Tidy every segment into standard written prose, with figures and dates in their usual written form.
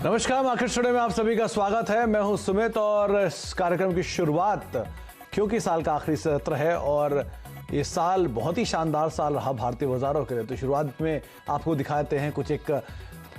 नमस्कार, market studio में आप सभी का स्वागत है। मैं हूं सुमित और इस कार्यक्रम की शुरुआत, क्योंकि साल का आखिरी सत्र है और ये साल बहुत ही शानदार साल रहा भारतीय बाजारों के लिए, तो शुरुआत में आपको दिखाते हैं कुछ एक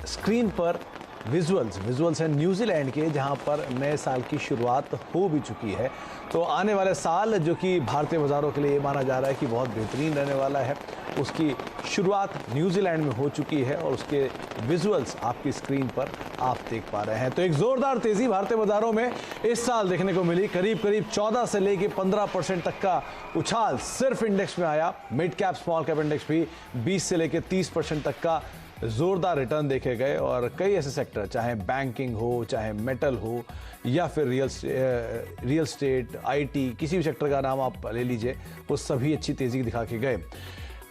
स्क्रीन पर विजुअल्स हैं न्यूजीलैंड के, जहां पर नए साल की शुरुआत हो भी चुकी है। तो आने वाले साल जो कि भारतीय बाजारों के लिए माना जा रहा है कि बहुत बेहतरीन रहने वाला है, उसकी शुरुआत न्यूजीलैंड में हो चुकी है और उसके विजुअल्स आपकी स्क्रीन पर आप देख पा रहे हैं। तो एक जोरदार तेजी भारतीय बाजारों में इस साल देखने को मिली। करीब 14 से लेकर 15% तक का उछाल सिर्फ इंडेक्स में आया। Mid cap small cap index भी 20 से लेकर 30% तक का जोरदार रिटर्न देखे गए और कई ऐसे सेक्टर, चाहे बैंकिंग हो, चाहे मेटल हो या फिर रियल स्टेट, आईटी, किसी भी सेक्टर का नाम आप ले लीजिए, वो सभी अच्छी तेजी दिखा के गए।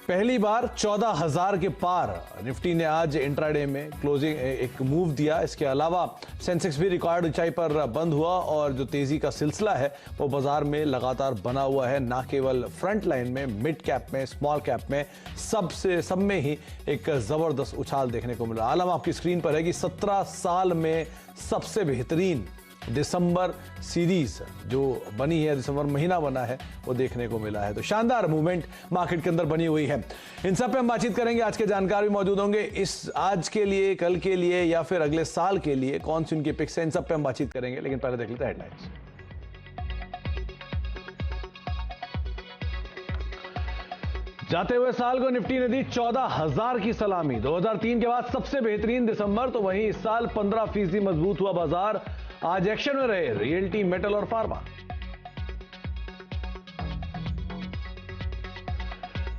पहली बार 14,000 के पार निफ्टी ने आज इंट्राडे में क्लोजिंग एक मूव दिया। इसके अलावा सेंसेक्स भी रिकॉर्ड ऊंचाई पर बंद हुआ और जो तेजी का सिलसिला है वो बाजार में लगातार बना हुआ है। ना केवल फ्रंट लाइन में, मिड कैप में, स्मॉल कैप में, सब में ही एक जबरदस्त उछाल देखने को मिला। आलम आपकी स्क्रीन पर है कि 17 साल में सबसे बेहतरीन दिसंबर सीरीज जो बनी है, दिसंबर महीना बना है, वो देखने को मिला है। तो शानदार मूवमेंट मार्केट के अंदर बनी हुई है। इन सब पे हम बातचीत करेंगे। आज के जानकार भी मौजूद होंगे। इस आज के लिए, कल के लिए या फिर अगले साल के लिए कौन सी उनकी पिक्स है, इन सब पे हम बातचीत करेंगे। लेकिन पहले देख लेते हैं हेडलाइंस। जाते हुए साल को निफ्टी ने दी 14,000 की सलामी। 2003 के बाद सबसे बेहतरीन दिसंबर, तो वहीं इस साल 15% मजबूत हुआ बाजार। आज एक्शन में रहे रियल्टी, मेटल और फार्मा।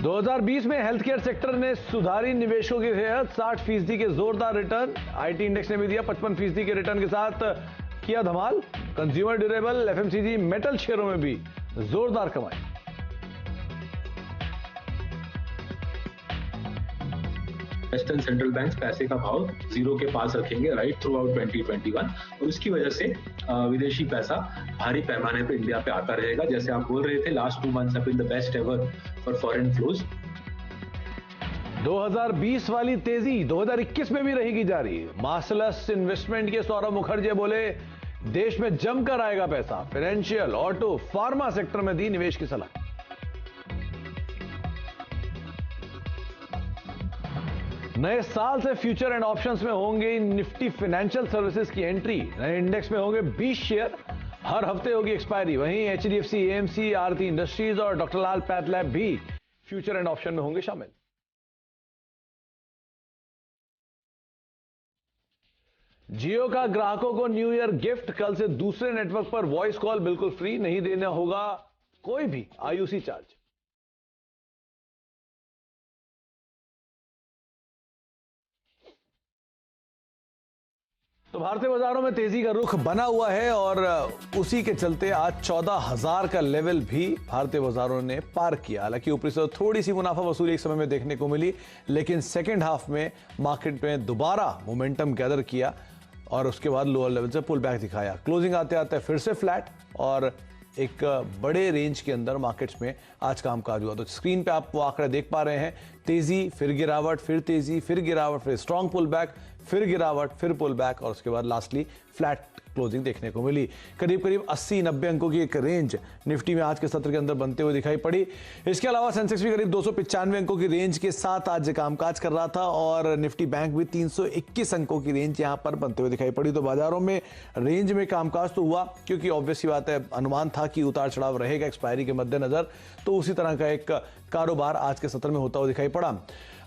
2020 में हेल्थ केयर सेक्टर ने सुधारी निवेशकों की सेहत। 60% के जोरदार रिटर्न। आईटी इंडेक्स ने भी दिया 55% के रिटर्न के साथ किया धमाल। कंज्यूमर ड्यूरेबल, एफएमसीजी, मेटल शेयरों में भी जोरदार कमाई। वेस्टर्न सेंट्रल बैंक पैसे का भाव जीरो के पास रखेंगे राइट थ्रू आउट 2021 और उसकी वजह से विदेशी पैसा भारी पैमाने पे इंडिया पे आता रहेगा। जैसे आप बोल रहे थे, last 2 months have been the best ever for foreign flows। 2020 वाली तेजी 2021 में भी रहेगी जारी। मार्सलस इन्वेस्टमेंट के सौरभ मुखर्जी बोले देश में जमकर आएगा पैसा। फाइनेंशियल, ऑटो, फार्मा सेक्टर में दी निवेश की सलाह। नए साल से फ्यूचर एंड ऑप्शंस में होंगे निफ्टी फाइनेंशियल सर्विसेज की एंट्री। नए इंडेक्स में होंगे 20 शेयर। हर हफ्ते होगी एक्सपायरी। वहीं एचडीएफसी, एएमसी, आरती इंडस्ट्रीज और डॉक्टर लाल पैथलैब भी फ्यूचर एंड ऑप्शन में होंगे शामिल। जियो का ग्राहकों को न्यू ईयर गिफ्ट। कल से दूसरे नेटवर्क पर वॉइस कॉल बिल्कुल फ्री, नहीं देना होगा कोई भी आईयूसी चार्ज। तो भारतीय बाजारों में तेजी का रुख बना हुआ है और उसी के चलते आज 14,000 का लेवल भी भारतीय बाजारों ने पार किया। हालांकि ऊपरी से थोड़ी सी मुनाफा वसूली एक समय में देखने को मिली, लेकिन सेकेंड हाफ में मार्केट में दोबारा मोमेंटम गैदर किया और उसके बाद लोअर लेवल से पुल बैक दिखाया। क्लोजिंग आते आते फिर से फ्लैट और एक बड़े रेंज के अंदर मार्केट्स में आज कामकाज हुआ। तो स्क्रीन पे आप वो आंकड़े देख पा रहे हैं, तेजी, फिर गिरावट, फिर तेजी, फिर गिरावट, फिर स्ट्रॉन्ग पुल बैक, फिर गिरावट, फिर पुल बैक और उसके बाद लास्टली फ्लैट क्लोजिंग देखने को मिली। करीब 80-90 अंकों की एक रेंज निफ्टी में आज के सत्र के अंदर बनते हुए दिखाई पड़ी। इसके अलावा सेंसेक्स भी करीब 295 अंकों की रेंज के साथ आज कामकाज कर रहा था और निफ्टी बैंक भी 321 अंकों की रेंज यहां पर बनते हुए दिखाई पड़ी। तो बाजारों में रेंज में कामकाज तो हुआ, क्योंकि ऑब्वियस सी बात है, अनुमान था कि उतार चढ़ाव रहेगा एक्सपायरी के मद्देनजर, तो उसी तरह का एक कारोबार आज के सत्र में होता हुआ दिखाई पड़ा।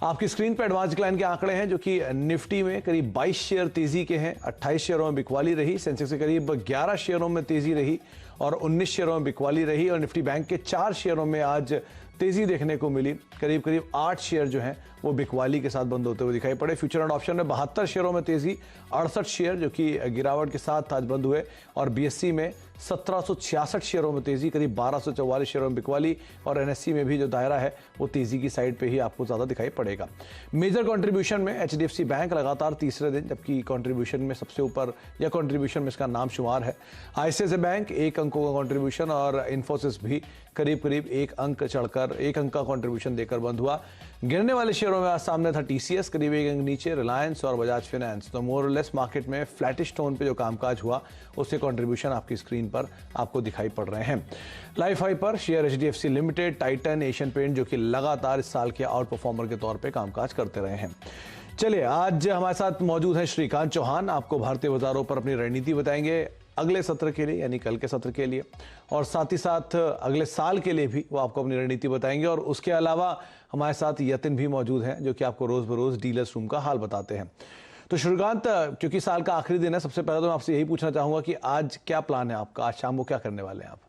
आपकी स्क्रीन पर एडवांस डिक्लाइन के आंकड़े हैं, जो कि निफ्टी में करीब 22 शेयर तेजी के हैं। 28 शेयरों में बिकवाली रही। सेंसेक्स के करीब 11 शेयरों में तेजी रही और 19 शेयरों में बिकवाली रही और निफ्टी बैंक के 4 शेयरों में आज तेजी देखने को मिली। करीब 8 शेयर जो हैं वो बिकवाली के साथ बंद होते हुए दिखाई पड़े। फ्यूचर एंड ऑप्शन में 72 शेयरों में तेजी, 68 शेयर जो कि गिरावट के साथ आज बंद हुए और बीएससी में 1766 शेयरों में तेजी, करीब 1244 शेयरों में बिकवाली और एनएससी में भी जो दायरा है वो तेजी की साइड पे ही आपको ज्यादा दिखाई पड़ेगा। मेजर कंट्रीब्यूशन में एचडीएफसी बैंक लगातार तीसरे दिन, जबकि कंट्रीब्यूशन में सबसे ऊपर या कंट्रीब्यूशन में इसका नाम शुमार है। आईसीआईसीआई बैंक 1 अंकों का कंट्रीब्यूशन और इन्फोसिस भी करीब 1 अंक चढ़कर 1 अंक का कंट्रीब्यूशन देकर बंद हुआ। गिरने वाले शेयरों में आज सामने था टीसीएस करीब 1 अंक नीचे, रिलायंस और बजाज फाइनेंस। तो मोर और लेस मार्केट में फ्लैटिश टोन पे जो कामकाज हुआ उससे कंट्रीब्यूशन आपकी स्क्रीन पर आपको दिखाई पड़ रहे हैं। लाइफ हाई पर share HDFC limited, Titan, Asian paint जो कि लगातार इस साल के आउट परफॉर्मर के तौर पर कामकाज करते रहे हैं। चलिए, आज हमारे साथ मौजूद है श्रीकांत चौहान, आपको भारतीय बाजारों पर अपनी रणनीति बताएंगे अगले सत्र के लिए, यानी कल के सत्र के लिए, और साथ ही साथ अगले साल के लिए भी वो आपको अपनी रणनीति बताएंगे। और उसके अलावा हमारे साथ यतिन भी मौजूद हैं जो कि आपको रोज बरोज डीलर्स रूम का हाल बताते हैं। तो श्रीकांत, क्योंकि साल का आखिरी दिन है, सबसे पहले तो मैं आपसे यही पूछना चाहूंगा कि आज क्या प्लान है आपका, आज शाम को क्या करने वाले हैं आप?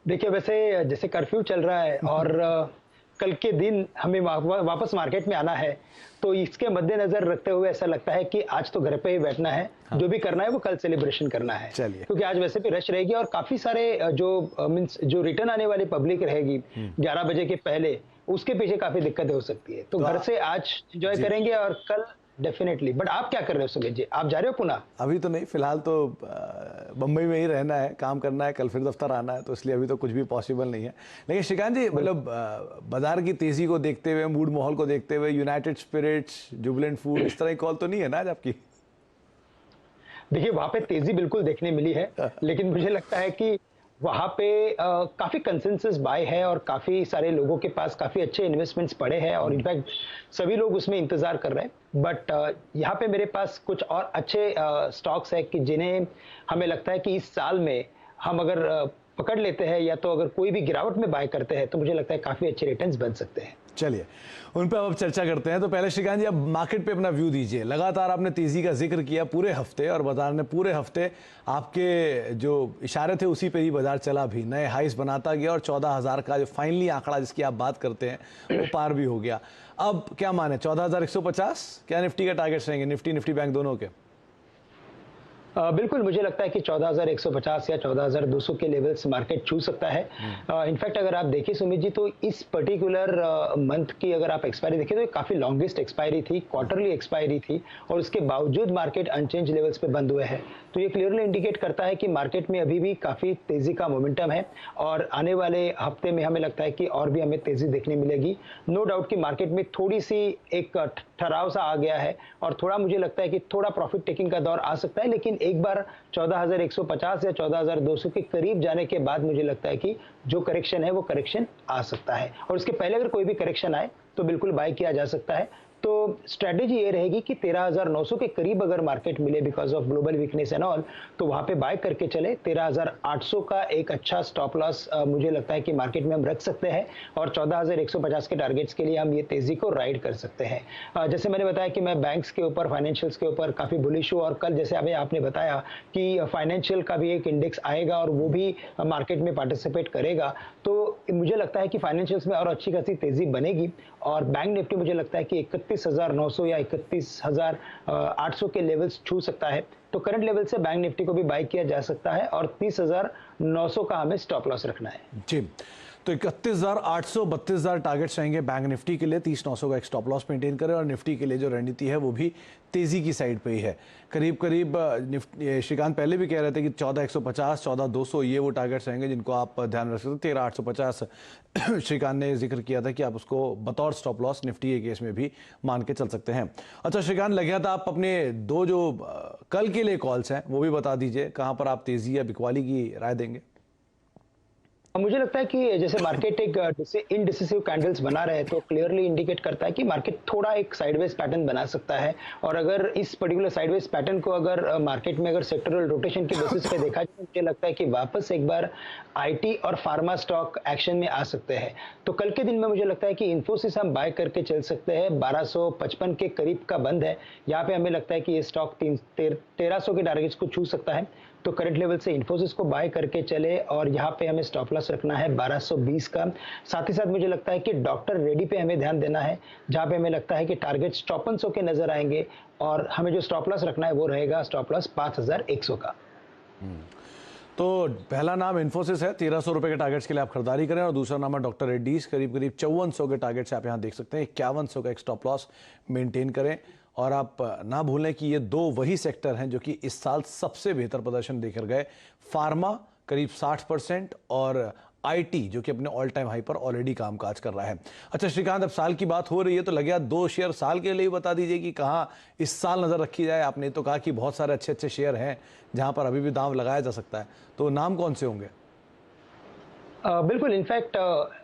देखिए, वैसे जैसे कर्फ्यू चल रहा है और कल के दिन हमें वापस मार्केट में आना है, तो इसके मद्देनजर रखते हुए ऐसा लगता है कि आज तो घर पे ही बैठना है। हाँ। जो भी करना है वो कल सेलिब्रेशन करना है, क्योंकि आज वैसे भी रश रहेगी और काफी सारे जो रिटर्न आने वाली पब्लिक रहेगी 11 बजे के पहले, उसके पीछे काफी दिक्कतें हो सकती है। तो घर से आज एंजॉय करेंगे और कल डेफिनेटली। बट आप क्या कर रहे हो सुमित जी, आप जा रहे हो पुणे? अभी तो नहीं, फिलहाल तो बम्बई में ही रहना है, काम करना है, कल फिर दफ्तर आना है, तो इसलिए अभी तो कुछ भी पॉसिबल नहीं है। लेकिन श्रीकांत जी, मतलब बाजार की तेजी को देखते हुए, मूड माहौल को देखते हुए, यूनाइटेड स्पिरिट्स, जुबिलेंट फूड, इस तरह की कॉल तो नहीं है ना आज आपकी? देखिए, वहां पे तेजी बिल्कुल देखने मिली है, लेकिन मुझे लगता है कि वहां पे काफी कंसेंसस बाय है और काफी सारे लोगों के पास काफी अच्छे इन्वेस्टमेंट्स पड़े हैं और इनफैक्ट सभी लोग उसमें इंतजार कर रहे हैं। बट यहाँ पे मेरे पास कुछ और अच्छे स्टॉक्स है कि जिन्हें हमें लगता है कि इस साल में हम अगर पकड़ लेते हैं या तो अगर कोई भी गिरावट में बाय करते हैं तो मुझे लगता है काफी अच्छे रिटर्न्स बन सकते हैं। चलिए, उन पर अब चर्चा करते हैं। तो पहले श्रीकांत जी, अब मार्केट पे अपना व्यू दीजिए। लगातार आपने तेजी का जिक्र किया पूरे हफ्ते, और बाजार ने पूरे हफ्ते आपके जो इशारे थे उसी पे ही बाजार चला भी, नए हाइस बनाता गया और 14,000 का जो फाइनली आंकड़ा जिसकी आप बात करते हैं वो पार भी हो गया। अब क्या माने, 14,150 क्या निफ्टी का टारगेट रहेंगे, निफ्टी बैंक दोनों के? बिल्कुल, मुझे लगता है कि 14,150 या 14,200 के लेवल्स मार्केट छू सकता है। इनफैक्ट अगर आप देखिए सुमित जी, तो इस पर्टिकुलर मंथ की अगर आप एक्सपायरी देखिए तो ये काफी लॉन्गेस्ट एक्सपायरी थी, क्वार्टरली एक्सपायरी थी, और उसके बावजूद मार्केट अनचेंज लेवल्स पे बंद हुए हैं। तो ये क्लियरली इंडिकेट करता है कि मार्केट में अभी भी काफी तेजी का मोमेंटम है और आने वाले हफ्ते में हमें लगता है कि और भी हमें तेजी देखने मिलेगी। नो डाउट कि मार्केट में थोड़ी सी एक ठहराव सा आ गया है और थोड़ा मुझे लगता है कि थोड़ा प्रॉफिट टेकिंग का दौर आ सकता है, लेकिन एक बार 14,150 या 14,200 के करीब जाने के बाद मुझे लगता है कि जो करेक्शन है वो करेक्शन आ सकता है, और उसके पहले अगर कोई भी करेक्शन आए तो बिल्कुल बाय किया जा सकता है। तो स्ट्रेटेजी ये रहेगी कि 13,900 के करीब अगर मार्केट मिले because of global weakness and all, तो वहां पे बाय करके चले। 13,800 का एक अच्छा स्टॉप लॉस मुझे लगता है कि मार्केट में हम रख सकते हैं, और 14,150 के टारगेट्स के लिए हम ये तेजी को राइड कर सकते हैं। जैसे मैंने बताया कि मैं बैंक्स के ऊपर, फाइनेंशियल्स के ऊपर काफी बुलिश हूँ, और कल जैसे अभी आपने बताया कि फाइनेंशियल का भी एक इंडेक्स आएगा और वो भी मार्केट में पार्टिसिपेट करेगा, तो मुझे लगता है कि फाइनेंशियल्स में और अच्छी खासी तेजी बनेगी। और बैंक निफ्टी मुझे लगता है कि 31,900 या 31,800 के लेवल्स छू सकता है। तो करंट लेवल से बैंक निफ्टी को भी बाय किया जा सकता है और 30,900 का हमें स्टॉप लॉस रखना है जी। तो 31,800, 32,000 टारगेट्स रहेंगे बैंक निफ्टी के लिए। 30,900 का एक स्टॉप लॉस मेंटेन करें, और निफ्टी के लिए जो रणनीति है वो भी तेजी की साइड पे ही है। करीब श्रीकांत पहले भी कह रहे थे कि 14,150, 14,200 ये वो टारगेट्स रहेंगे जिनको आप ध्यान रख सकते हैं। 13,850 श्रीकांत ने जिक्र किया था कि आप उसको बतौर स्टॉप लॉस निफ्टी के केस में भी मान के चल सकते हैं। अच्छा श्रीकांत, लग गया था आप अपने दो जो कल के लिए कॉल्स हैं वो भी बता दीजिए, कहाँ पर आप तेजी या बिकवाली की राय देंगे? मुझे लगता है कि जैसे मार्केट एक इनडिसिसिव कैंडल्स बना रहे हैं तो क्लियरली इंडिकेट करता है कि मार्केट थोड़ा एक साइडवेज पैटर्न बना सकता है, और अगर इस पर्टिकुलर साइडवेज पैटर्न को अगर मार्केट में अगर सेक्टरल रोटेशन के बेसिस पे देखा जाए, मुझे लगता है कि वापस एक बार आईटी और फार्मा स्टॉक एक्शन में आ सकते हैं। तो कल के दिन में मुझे लगता है कि इन्फोसिस हम बाय करके चल सकते हैं। 1255 के करीब का बंद है, यहाँ पे हमें लगता है कि ये स्टॉक 1300 के टारगेट्स को छू सकता है। तो करंट लेवल से इन्फोसिस को बाय करके चले, और यहाँ पे हमें स्टॉप लॉस रखना है 1220 का। साथ ही साथ मुझे लगता है कि डॉक्टर रेड्डी पे हमें ध्यान देना है, जहाँ पे हमें लगता है कि टारगेट 5400 के नजर आएंगे, और हमें जो स्टॉप लॉस रखना है वो रहेगा स्टॉप लॉस 5,100 का। तो पहला नाम इन्फोसिस है, 1,300 रुपए के टारगेट्स के लिए आप खरीदारी करें, और दूसरा नाम है डॉक्टर रेड्डीज, करीब 5400 के टारगेट्स आप यहाँ देख सकते हैं। 5100 का एक स्टॉप लॉस मेंटेन करें, और आप ना भूलें कि ये दो वही सेक्टर हैं जो कि इस साल सबसे बेहतर प्रदर्शन देकर गए। फार्मा करीब 60% और आईटी जो कि अपने ऑल टाइम हाई पर ऑलरेडी कामकाज कर रहा है। अच्छा श्रीकांत, अब साल की बात हो रही है तो लग गया 2 शेयर साल के लिए बता दीजिए कि कहाँ इस साल नजर रखी जाए। आपने तो कहा कि बहुत सारे अच्छे अच्छे शेयर हैं जहां पर अभी भी दांव लगाया जा सकता है, तो नाम कौन से होंगे? बिल्कुल, इनफैक्ट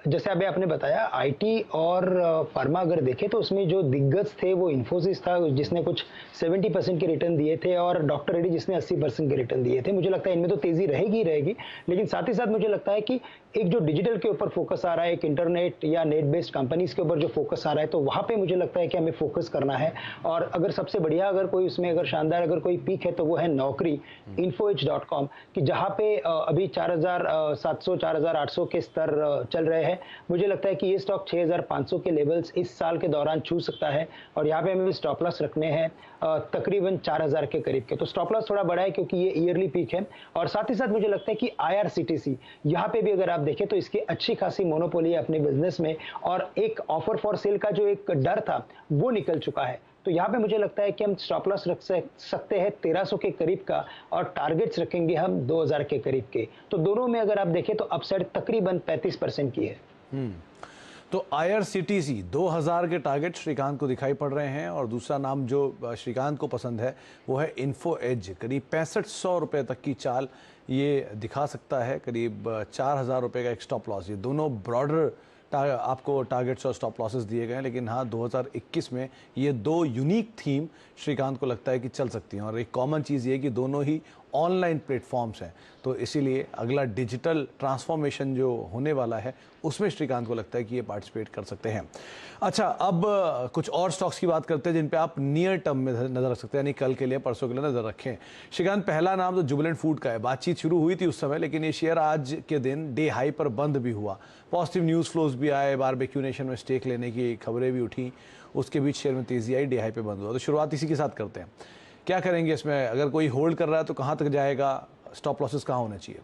जैसे अभी आपने बताया आईटी और फार्मा अगर देखें तो उसमें जो दिग्गज थे वो इन्फोसिस था जिसने कुछ 70% के रिटर्न दिए थे और डॉक्टर रेड्डी जिसने 80% के रिटर्न दिए थे। मुझे लगता है इनमें तो तेजी रहेगी ही रहेगी, लेकिन साथ ही साथ मुझे लगता है कि एक जो डिजिटल के ऊपर फोकस आ रहा है, एक इंटरनेट या नेट बेस्ड कंपनीज के ऊपर जो फोकस आ रहा है, तो वहां पे मुझे लगता है कि हमें फोकस करना है। और अगर सबसे बढ़िया अगर कोई उसमें अगर शानदार अगर कोई पीक है तो वो है नौकरी info-edge.com कि जहां पे अभी 4700 4800 के स्तर चल रहे हैं। मुझे लगता है कि ये स्टॉक 6500 के लेवल्स इस साल के दौरान छू सकता है और यहाँ पे हमें स्टॉप लॉस रखने हैं तकरीबन 4000 के करीब के। तो स्टॉप लॉस थोड़ा बड़ा है क्योंकि ये ईयरली पीक है। और साथ ही साथ मुझे लगता है कि IRCTC यहाँ पे भी अगर आप देखें तो इसकी अच्छी खासी मोनोपोली है अपने बिजनेस में और एक ऑफर फॉर सेल का जो एक डर था वो निकल चुका है। तो यहाँ पे मुझे लगता है कि हम स्टॉप लॉस रख सकते हैं 1300 के करीब का और टारगेट्स रखेंगे हम 2000 के करीब के। तो दोनों में अगर आप देखें तो अपसाइड तकरीबन 35% की है। तो IRCTC 2000 के टारगेट श्रीकांत को दिखाई पड़ रहे हैं और दूसरा नाम जो श्रीकांत को पसंद है वो है इन्फो एज। करीब 6500 रुपये तक की चाल ये दिखा सकता है, करीब 4000 रुपये का एक स्टॉप लॉस। ये दोनों ब्रॉडर आपको टारगेट्स और स्टॉप लॉसेस दिए गए हैं, लेकिन हाँ 2021 में ये 2 यूनिक थीम श्रीकांत को लगता है कि चल सकती हैं और एक कॉमन चीज़ ये कि दोनों ही ऑनलाइन प्लेटफॉर्म्स हैं। तो इसीलिए अगला डिजिटल ट्रांसफॉर्मेशन जो होने वाला है उसमें श्रीकांत को लगता है कि ये पार्टिसिपेट कर सकते हैं। अच्छा, अब कुछ और स्टॉक्स की बात करते हैं जिन पे आप नियर टर्म में नज़र रख सकते हैं, यानी कल के लिए, परसों के लिए नज़र रखें। श्रीकांत, पहला नाम तो जुबिलेंट फूड का है। बातचीत शुरू हुई थी उस समय, लेकिन ये शेयर आज के दिन डे हाई पर बंद भी हुआ। पॉजिटिव न्यूज़ फ्लोज भी आए, बारबेक्यू नेशन में स्टेक लेने की खबरें भी उठी, उसके बीच शेयर में तेज़ी आई, डे हाई पे बंद हुआ। तो शुरुआत इसी के साथ करते हैं। क्या करेंगे इसमें? अगर कोई होल्ड कर रहा है तो कहाँ तक जाएगा? स्टॉप लॉसेस कहाँ होने चाहिए?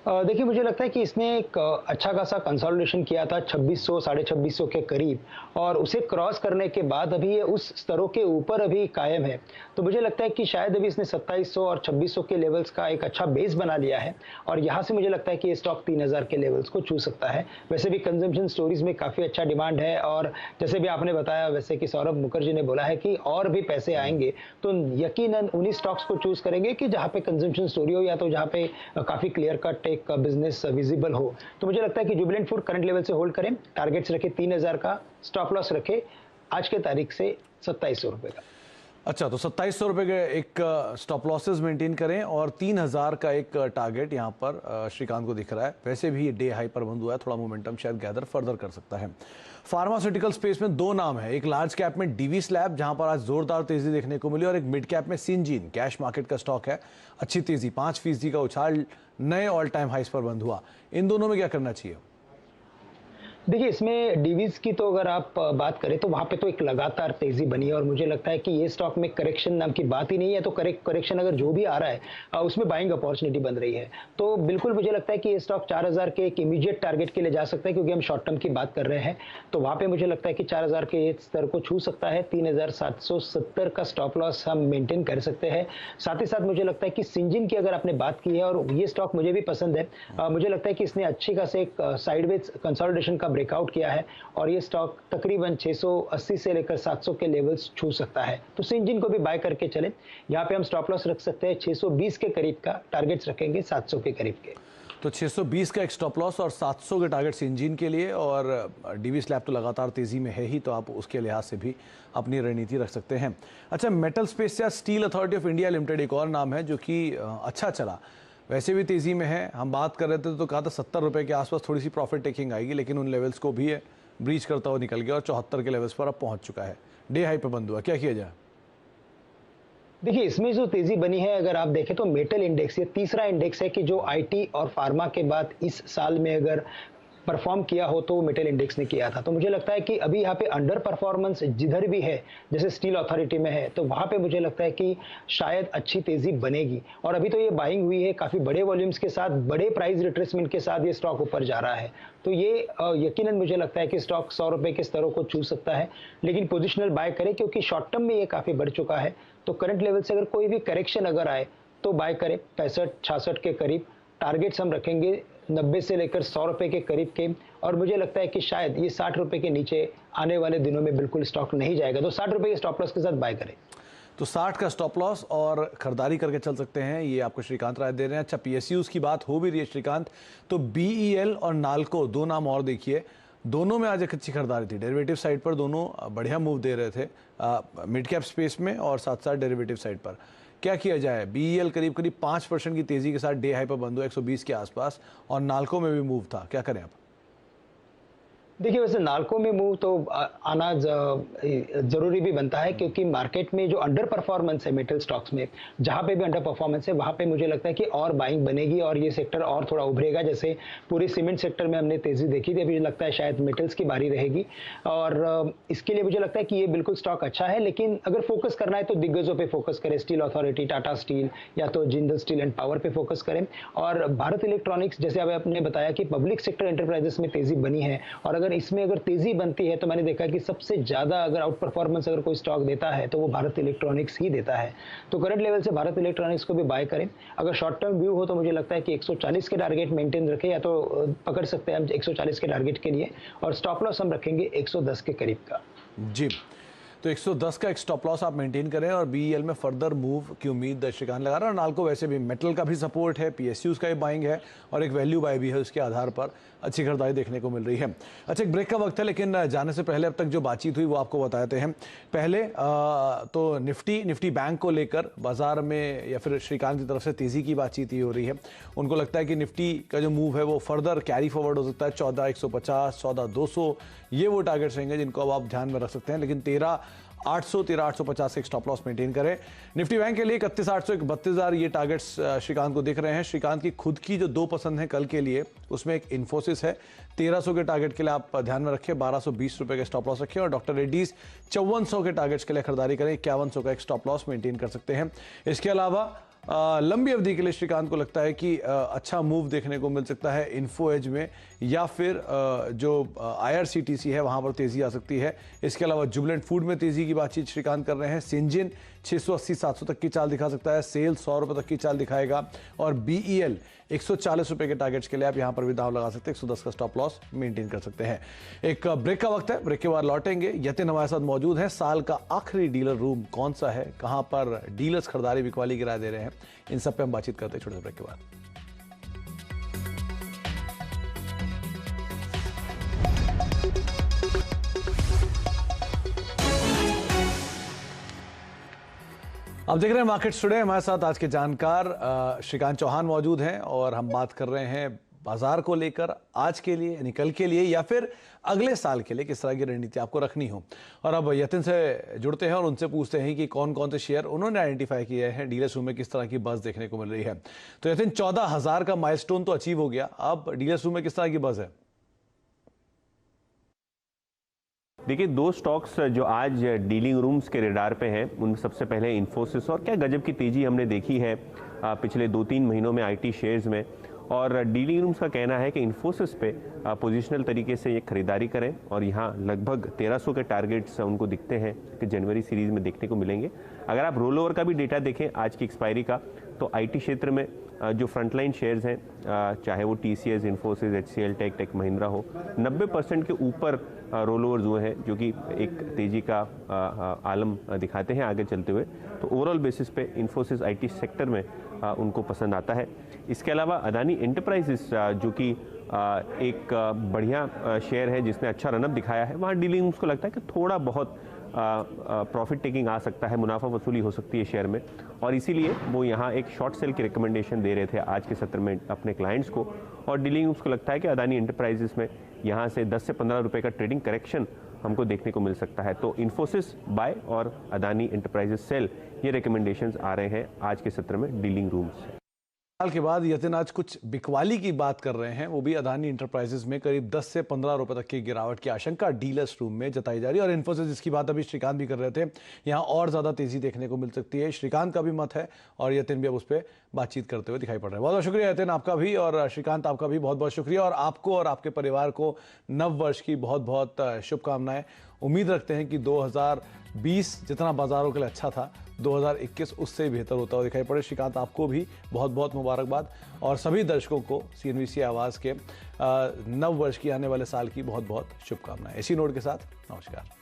देखिए, मुझे लगता है कि इसने एक अच्छा खासा कंसोलिडेशन किया था 2600 साढ़े 2600 के करीब और उसे क्रॉस करने के बाद अभी ये उस स्तरों के ऊपर अभी कायम है। तो मुझे लगता है कि शायद अभी इसने 2700 और 2600 के लेवल्स का एक अच्छा बेस बना लिया है और यहाँ से मुझे लगता है कि ये स्टॉक 3000 के लेवल्स को छू सकता है। वैसे भी कंजम्पशन स्टोरीज में काफ़ी अच्छा डिमांड है और जैसे भी आपने बताया, वैसे कि सौरभ मुखर्जी ने बोला है कि और भी पैसे आएंगे, तो यकीनन उन्हीं स्टॉक्स को चूज करेंगे कि जहाँ पे कंजम्पशन स्टोरी हो या तो जहाँ पे काफ़ी क्लियर कट एक बिजनेस विजिबल हो। तो मुझे लगता है कि जुबिलेंट फूड करंट लेवल से होल्ड करें, टारगेट्स रखे 3000 का, स्टॉप लॉस रखे आज के तारीख से 2700 रुपए का। अच्छा, तो 2700 रुपये के एक स्टॉप लॉसेस मेंटेन करें और 3000 का एक टारगेट यहाँ पर श्रीकांत को दिख रहा है। वैसे भी ये डे हाई पर बंद हुआ है, थोड़ा मोमेंटम शायद गैदर फर्दर कर सकता है। फार्मास्यूटिकल स्पेस में 2 नाम है, एक लार्ज कैप में डीवीस लैब जहां पर आज जोरदार तेजी देखने को मिली और एक मिड कैप में सिंजीन, कैश मार्केट का स्टॉक है, अच्छी तेजी 5% का उछाल, नए ऑल टाइम हाइस पर बंद हुआ। इन दोनों में क्या करना चाहिए? देखिए, इसमें डीवीज की तो अगर आप बात करें तो वहां पे तो एक लगातार तेजी बनी है और मुझे लगता है कि ये स्टॉक में करेक्शन नाम की बात ही नहीं है। तो करेक्शन अगर जो भी आ रहा है उसमें बाइंग अपॉर्चुनिटी बन रही है। तो बिल्कुल मुझे लगता है कि ये स्टॉक 4000 के एक इमीडिएट टारगेट के लिए जा सकता है क्योंकि हम शॉर्ट टर्म की बात कर रहे हैं। तो वहां पे मुझे लगता है कि 4000 के स्तर को छू सकता है। 3770 का स्टॉप लॉस हम मेंटेन कर सकते हैं। साथ ही साथ मुझे लगता है कि सिंजिन की अगर आपने बात की है और ये स्टॉक मुझे भी पसंद है, मुझे लगता है कि इसने अच्छी खासे एक साइडवेज कंसोलिडेशन का ब्रेकआउट किया है और ये स्टॉक तकरीबन 680 से लेकर 700 के लेवल्स छू सकता है। तो सिंजिन को भी बाय करके चले। यहाँ पे हम स्टॉप लॉस रख सकते हैं 620 के करीब का, टारगेट्स रखेंगे 700 के करीब के। तो 620 का एक स्टॉप लॉस और 700 के टारगेट सिंजीन के लिए, और डीवी स्लैब तो लगातार तेजी में है ही, तो आप उसके लिहाज से भी अपनी रणनीति रख सकते हैं। अच्छा, मेटल स्पेस या steel authority of India limited एक और नाम है जो कि अच्छा चला, वैसे भी तेज़ी में है। हम बात कर रहे थे तो कहा था 70 रुपये के आसपास थोड़ी सी प्रॉफिट टेकिंग आएगी, लेकिन उन लेवल्स को भी ब्रीच करता हुआ निकल गया और 74 के लेवल्स पर अब पहुंच चुका है। डे हाई पे बंद हुआ, क्या किया जाए? देखिए, इसमें जो तेजी बनी है अगर आप देखें तो मेटल इंडेक्स, ये तीसरा इंडेक्स है कि जो आईटी और फार्मा के बाद इस साल में अगर परफॉर्म किया हो तो मेटल इंडेक्स ने किया था। तो मुझे लगता है कि अभी यहाँ पे अंडर परफॉर्मेंस जिधर भी है, जैसे स्टील अथॉरिटी में है, तो वहाँ पे मुझे लगता है कि शायद अच्छी तेजी बनेगी। और अभी तो ये बाइंग हुई है काफ़ी बड़े वॉल्यूम्स के साथ, बड़े प्राइस रिट्रेसमेंट के साथ ये स्टॉक ऊपर जा रहा है। तो ये यकीनन मुझे लगता है कि स्टॉक 100 रुपये के स्तरों को छू सकता है, लेकिन पोजिशनल बाय करें क्योंकि शॉर्ट टर्म में ये काफ़ी बढ़ चुका है। तो करंट लेवल से अगर कोई भी करेक्शन अगर आए तो बाय करें 65-66 के करीब। टारगेट्स हम रखेंगे 90 से लेकर 100 रुपए के करीब के, और मुझे लगता है कि शायद ये 60 रुपए के नीचे आने वाले दिनों में बिल्कुल स्टॉक नहीं जाएगा, तो 60 रुपए के स्टॉप लॉस के साथ बाय करें। तो 60 का स्टॉप लॉस और खरीदारी करके चल सकते हैं, ये आपको श्रीकांत राय दे रहे हैं। अच्छा, पीएसयूज की बात हो भी रही है श्रीकांत, तो बीईएल और नाल्को दो नाम और देखिए, दोनों में आज एक अच्छी खरीदारी थी। डेरिवेटिव साइड पर दोनों बढ़िया मूव दे रहे थे, मिड कैप स्पेस में और साथ साथ डेरिवेटिव साइड पर। क्या किया जाए? बीईएल करीब करीब 5% की तेजी के साथ डे हाई पर बंद हुआ 120 के आसपास, और नाल्को में भी मूव था, क्या करें आप? देखिए, वैसे नाल्को में मूव तो आना जरूरी भी बनता है, क्योंकि मार्केट में जो अंडर परफॉर्मेंस है मेटल स्टॉक्स में, जहां पे भी अंडर परफॉर्मेंस है वहां पे मुझे लगता है कि और बाइंग बनेगी और ये सेक्टर और थोड़ा उभरेगा। जैसे पूरी सीमेंट सेक्टर में हमने तेजी देखी थी, अभी मुझे लगता है शायद मेटल्स की बारी रहेगी, और इसके लिए मुझे लगता है कि ये बिल्कुल स्टॉक अच्छा है। लेकिन अगर फोकस करना है तो दिग्गजों पे फोकस करें, स्टील अथॉरिटी, टाटा स्टील या तो जिंदल स्टील एंड पावर पे फोकस करें। और भारत इलेक्ट्रॉनिक्स, जैसे अभी आपने बताया कि पब्लिक सेक्टर एंटरप्राइजेस में तेजी बनी है, और अगर इसमें अगर तेजी बनती है तो मैंने देखा कि सबसे ज्यादा अगर आउट परफॉर्मेंस अगर कोई स्टॉक देता है तो वो भारत इलेक्ट्रॉनिक्स ही देता है। तो करंट लेवल से भारत इलेक्ट्रॉनिक्स को भी बाय करें। अगर शॉर्ट टर्म व्यू हो तो मुझे लगता है कि 140 के टारगेट मेंटेन रखें, या तो पकड़ सकते हैं हम 140 के टारगेट के लिए, और स्टॉप लॉस हम रखेंगे 110 के करीब का। जी, तो 110 का एक स्टॉप लॉस आप मेंटेन करें, और बीईएल में फर्दर मूव की उम्मीद श्रीकांत लगा रहा है। और नाल्को वैसे भी मेटल का भी सपोर्ट है, पीएसयूज का भी बाइंग है, और एक वैल्यू बाय भी है, उसके आधार पर अच्छी खरीदारी देखने को मिल रही है। अच्छा, एक ब्रेक का वक्त है, लेकिन जाने से पहले अब तक जो बातचीत हुई वो आपको बताते हैं। पहले तो निफ्टी बैंक को लेकर बाजार में या फिर श्रीकांत की तरफ से तेजी की बातचीत ये हो रही है। उनको लगता है कि निफ्टी का जो मूव है वो फर्दर कैरी फॉरवर्ड हो सकता है। 14,150, 14,200 ये वो टारगेट्स रहेंगे जिनको अब आप ध्यान में रख सकते हैं। लेकिन 13,800, 13,850 एक स्टॉप लॉस मेंटेन करें। निफ्टी बैंक के लिए 31,800, 32,000 ये टारगेट्स श्रीकांत को दिख रहे हैं। श्रीकांत की खुद की जो दो पसंद है कल के लिए, उसमें एक इन्फोसिस है, 1300 के टारगेट के लिए आप ध्यान में रखें, 1220 रुपए के स्टॉप लॉस रखें। और डॉक्टर रेड्डीज 5400 के टारगेट्स के लिए खरीदारी करें, 5100 का एक स्टॉप लॉस मेंटेन कर सकते हैं। इसके अलावा लंबी अवधि के लिए श्रीकांत को लगता है कि अच्छा मूव देखने को मिल सकता है इन्फो एज में, या फिर जो आईआरसीटीसी है वहां पर तेजी आ सकती है। इसके अलावा जुबिलेंट फूड में तेजी की बातचीत श्रीकांत कर रहे हैं। सिंजिन 680-700 तक की चाल दिखा सकता है, सेल 100 रुपए तक की चाल दिखाएगा, और बीईएल 140 रुपए के टारगेट्स के लिए आप यहां पर भी दाव लगा सकते हैं। 110 का स्टॉप लॉस मेंटेन कर सकते हैं। एक ब्रेक का वक्त है, ब्रेक के बाद लौटेंगे। यतिन हमारे साथ मौजूद है। साल का आखिरी डीलर रूम कौन सा है, कहां पर डीलर्स खरीदारी बिकवाली की राय दे रहे हैं, इन सब पे हम बातचीत करते हैं छोटे से ब्रेक के बाद। आप देख रहे हैं मार्केट्स टुडे। हमारे साथ आज के जानकार श्रीकांत चौहान मौजूद हैं, और हम बात कर रहे हैं बाजार को लेकर, आज के लिए यानी कल के लिए या फिर अगले साल के लिए किस तरह की रणनीति आपको रखनी हो। और अब यतिन से जुड़ते हैं और उनसे पूछते हैं कि कौन कौन से शेयर उन्होंने आइडेंटिफाई किए हैं, डीलर्स रूम में किस तरह की बज़ देखने को मिल रही है। तो यतिन, 14,000 का माइलस्टोन तो अचीव हो गया, अब डीलर्स रूम में किस तरह की बज़ है? देखिए, दो स्टॉक्स जो आज डीलिंग रूम्स के रेडार पे हैं, उनमें सबसे पहले इन्फोसिस। और क्या गजब की तेजी हमने देखी है पिछले 2-3 महीनों में आईटी शेयर्स में। और डीलिंग रूम्स का कहना है कि इन्फोसिस पे पोजिशनल तरीके से ये खरीदारी करें, और यहाँ लगभग 1300 के टारगेट्स उनको दिखते हैं कि जनवरी सीरीज में देखने को मिलेंगे। अगर आप रोल ओवर का भी डेटा देखें आज की एक्सपायरी का, तो आईटी क्षेत्र में जो फ्रंटलाइन शेयर्स हैं, चाहे वो TCS, Infosys, HCL, tech Mahindra हो, 90% के ऊपर रोल ओवर्स हुए हैं, जो कि एक तेजी का आलम दिखाते हैं आगे चलते हुए। तो ओवरऑल बेसिस पे इन्फोसिस आईटी सेक्टर में उनको पसंद आता है। इसके अलावा अदानी एंटरप्राइजेस, जो कि एक बढ़िया शेयर है जिसने अच्छा रनअप दिखाया है, वहाँ डीलिंग उसको लगता है कि थोड़ा बहुत प्रॉफिट टेकिंग आ सकता है, मुनाफा वसूली हो सकती है शेयर में, और इसीलिए वो यहाँ एक शॉर्ट सेल की रिकमेंडेशन दे रहे थे आज के सत्र में अपने क्लाइंट्स को। और डीलिंग उसको लगता है कि अदानी एंटरप्राइजेस में यहाँ से 10 से 15 रुपए का ट्रेडिंग करेक्शन हमको देखने को मिल सकता है। तो इन्फोसिस बाय और अदानी एंटरप्राइजेस सेल, ये रिकमेंडेशंस आ रहे हैं आज के सत्र में डीलिंग रूम्स से। साल के बाद यतिन आज कुछ बिकवाली की बात कर रहे हैं, वो भी अदानी इंटरप्राइजेज में करीब 10 से 15 रुपए तक की गिरावट की आशंका डीलर्स रूम में जताई जा रही है। और इन्फोसिस, जिसकी बात अभी श्रीकांत भी कर रहे थे, यहाँ और ज्यादा तेजी देखने को मिल सकती है। श्रीकांत का भी मत है और यतिन भी अब उस पर बातचीत करते हुए दिखाई पड़ रहे हैं। बहुत बहुत शुक्रिया यतिन, आपका भी, और श्रीकांत आपका भी बहुत बहुत शुक्रिया। और आपको और आपके परिवार को नव वर्ष की बहुत बहुत शुभकामनाएं। उम्मीद रखते हैं कि 2020 जितना बाजारों के लिए अच्छा था, 2021 उससे बेहतर होता हुआ दिखाई पड़े। श्रीकांत, आपको भी बहुत बहुत मुबारकबाद और सभी दर्शकों को CNBC आवाज़ के नव वर्ष की, आने वाले साल की बहुत बहुत शुभकामनाएं। इसी नोट के साथ नमस्कार।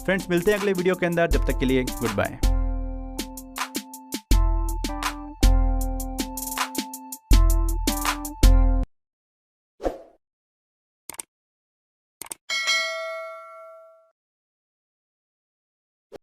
फ्रेंड्स, मिलते हैं अगले वीडियो के अंदर। जब तक के लिए गुड बाय।